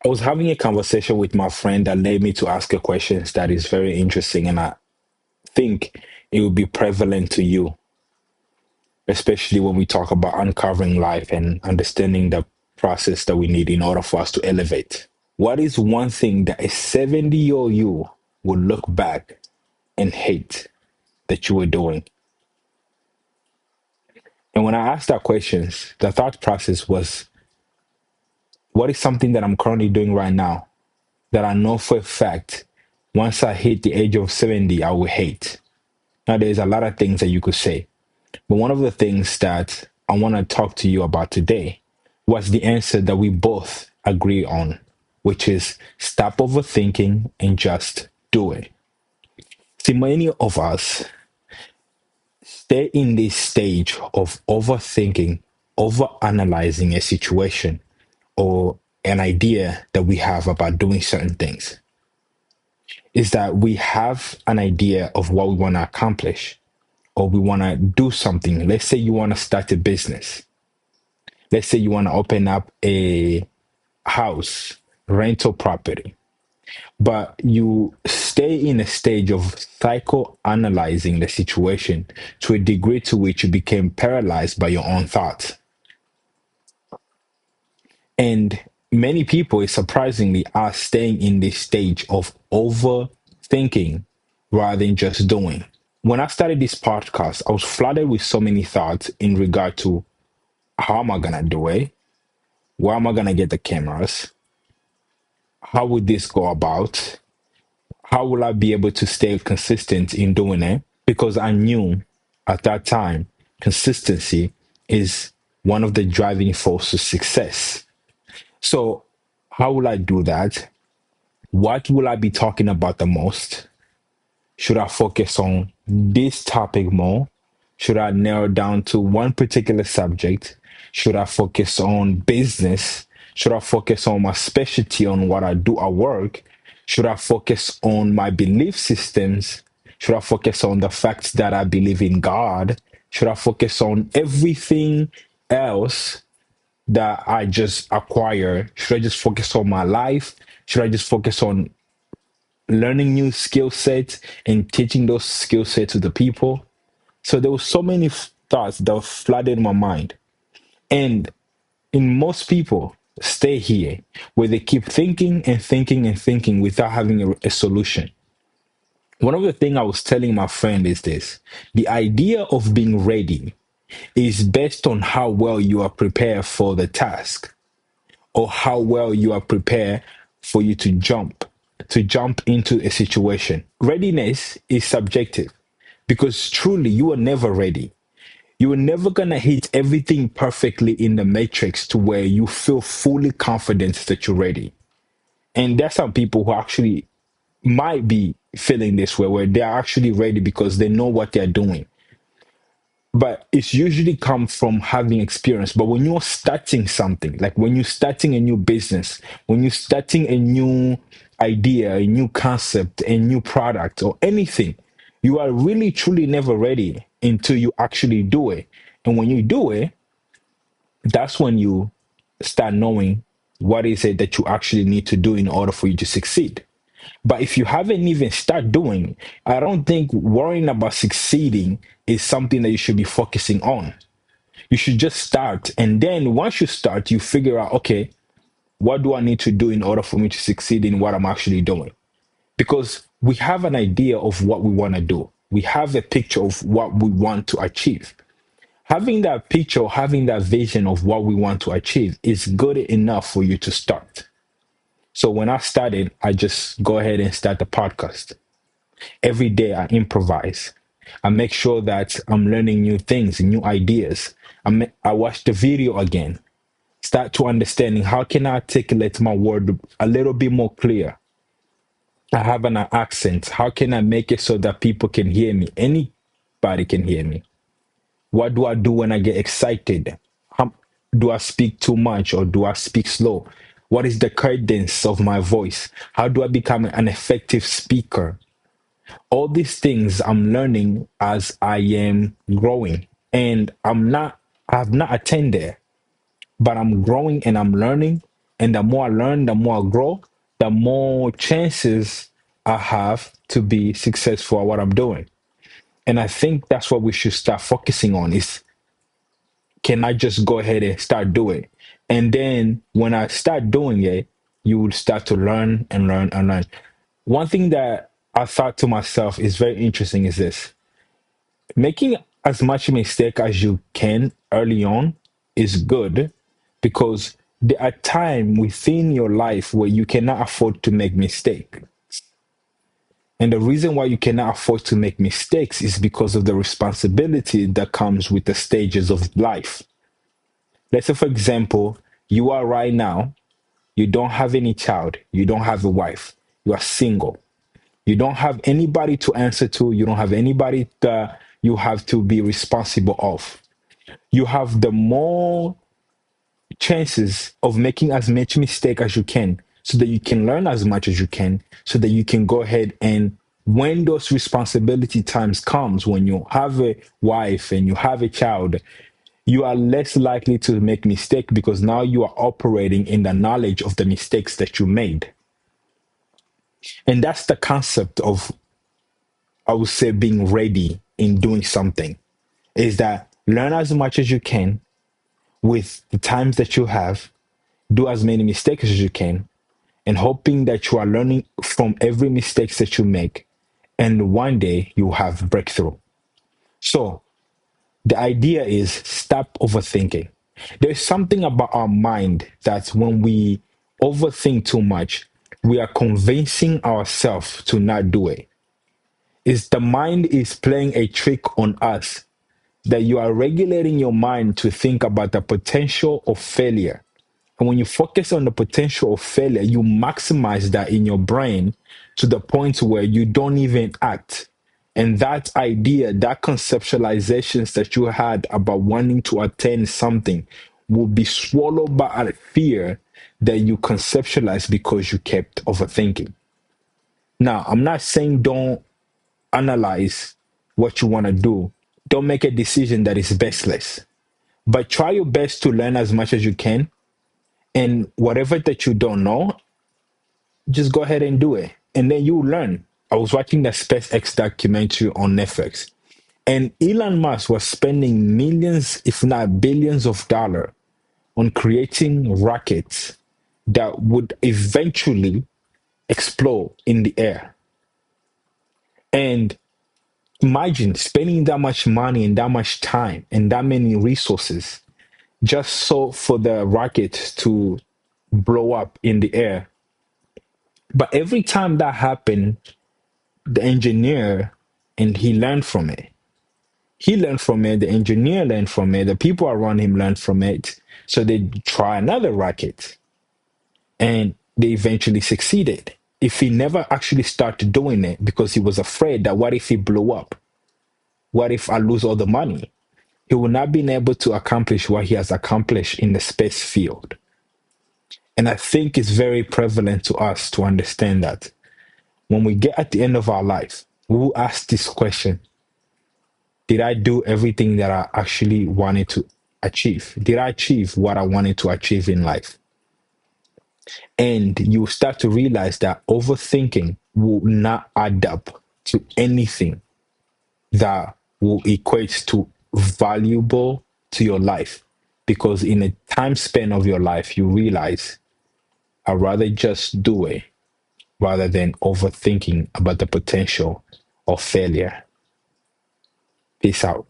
I was having a conversation with my friend that led me to ask a question that is very interesting, and I think it will be prevalent to you, especially when we talk about uncovering life and understanding the process that we need in order for us to elevate. What is one thing that a 70-year-old you will look back and hate that you were doing? And when I asked that question, the thought process was, what is something that I'm currently doing right now that I know for a fact once I hit the age of 70, I will hate? Now, there's a lot of things that you could say, but one of the things that I want to talk to you about today was the answer that we both agree on, which is stop overthinking and just do it. See, many of us stay in this stage of overthinking, overanalyzing a situation or an idea that we have about doing certain things. Is that we have an idea of what we want to accomplish or we want to do something. Let's say you want to start a business. Let's say you want to open up a house, rental property, but you stay in a stage of psychoanalyzing the situation to a degree to which you became paralyzed by your own thoughts. And many people, surprisingly, are staying in this stage of overthinking rather than just doing. When I started this podcast, I was flooded with so many thoughts in regard to how am I gonna do it? Where am I gonna get the cameras? How would this go about? How will I be able to stay consistent in doing it? Because I knew at that time consistency is one of the driving forces to success. So, how will I do that? What will I be talking about the most? Should I focus on this topic more? Should I narrow down to one particular subject? Should I focus on business? Should I focus on my specialty on what I do at work? Should I focus on my belief systems? Should I focus on the fact that I believe in God? Should I focus on everything else that I just acquire? Should I just focus on my life? Should I just focus on learning new skill sets and teaching those skill sets to the people? So there were so many thoughts that flooded my mind. And in most people stay here where they keep thinking and thinking and thinking without having a solution. One of the things I was telling my friend is this: the idea of being ready is based on how well you are prepared for the task or how well you are prepared for you to jump into a situation. Readiness is subjective because truly you are never ready. You are never gonna hit everything perfectly in the matrix to where you feel fully confident that you're ready. And there's some people who actually might be feeling this way, where they're actually ready because they know what they're doing. But it's usually come from having experience. But when you're starting something, like when you're starting a new business, when you're starting a new idea, a new concept, a new product, or anything, you are really truly never ready until you actually do it. And when you do it, that's when you start knowing what is it that you actually need to do in order for you to succeed. But if you haven't even start doing, I don't think worrying about succeeding is something that you should be focusing on. You should just start. And then once you start, you figure out, okay, what do I need to do in order for me to succeed in what I'm actually doing? Because we have an idea of what we want to do. We have a picture of what we want to achieve. Having that picture, having that vision of what we want to achieve is good enough for you to start. So when I started, I just go ahead and start the podcast. Every day I improvise. I make sure that I'm learning new things, new ideas. I watch the video again. Start to understanding how can I articulate my word a little bit more clear. I have an accent. How can I make it so that people can hear me? Anybody can hear me. What do I do when I get excited? How, do I speak too much or do I speak slow? What is the cadence of my voice? How do I become an effective speaker? All these things I'm learning as I am growing. And I have not attained there, but I'm growing and I'm learning. And the more I learn, the more I grow, the more chances I have to be successful at what I'm doing. And I think that's what we should start focusing on is, can I just go ahead and start doing? And then when I start doing it, you will start to learn and learn and learn. One thing that I thought to myself is very interesting is this: making as much mistake as you can early on is good, because there are times within your life where you cannot afford to make mistake. And the reason why you cannot afford to make mistakes is because of the responsibility that comes with the stages of life. Let's say, for example, you are right now, you don't have any child, you don't have a wife, you are single, you don't have anybody to answer to, you don't have anybody that you have to be responsible of. You have the more chances of making as much mistake as you can, so that you can learn as much as you can, so that you can go ahead and, when those responsibility times comes, when you have a wife and you have a child, you are less likely to make mistake, because now you are operating in the knowledge of the mistakes that you made. And that's the concept of, I would say, being ready in doing something, is that learn as much as you can with the times that you have, do as many mistakes as you can, and hoping that you are learning from every mistake that you make, and one day you have breakthrough. So the idea is, stop overthinking. There's something about our mind that when we overthink too much, we are convincing ourselves to not do it. Is the mind is playing a trick on us, that you are regulating your mind to think about the potential of failure. And when you focus on the potential of failure, you maximize that in your brain to the point where you don't even act. And that idea, that conceptualizations that you had about wanting to attain something will be swallowed by a fear that you conceptualize because you kept overthinking. Now, I'm not saying don't analyze what you want to do. Don't make a decision that is baseless, but try your best to learn as much as you can. And whatever that you don't know, just go ahead and do it. And then you learn. I was watching the SpaceX documentary on Netflix, and Elon Musk was spending millions, if not billions of dollars on creating rockets that would eventually explode in the air. And imagine spending that much money and that much time and that many resources just so for the rocket to blow up in the air. But every time that happened, the engineer, and he learned from it. He learned from it, the engineer learned from it, the people around him learned from it. So they try another rocket, and they eventually succeeded. If he never actually started doing it because he was afraid that what if he blew up? What if I lose all the money? He would not been able to accomplish what he has accomplished in the space field. And I think it's very prevalent to us to understand that when we get at the end of our life, we will ask this question: did I do everything that I actually wanted to achieve? Did I achieve what I wanted to achieve in life? And you start to realize that overthinking will not add up to anything that will equate to valuable to your life. Because in a time span of your life, you realize I'd rather just do it rather than overthinking about the potential of failure. Peace out.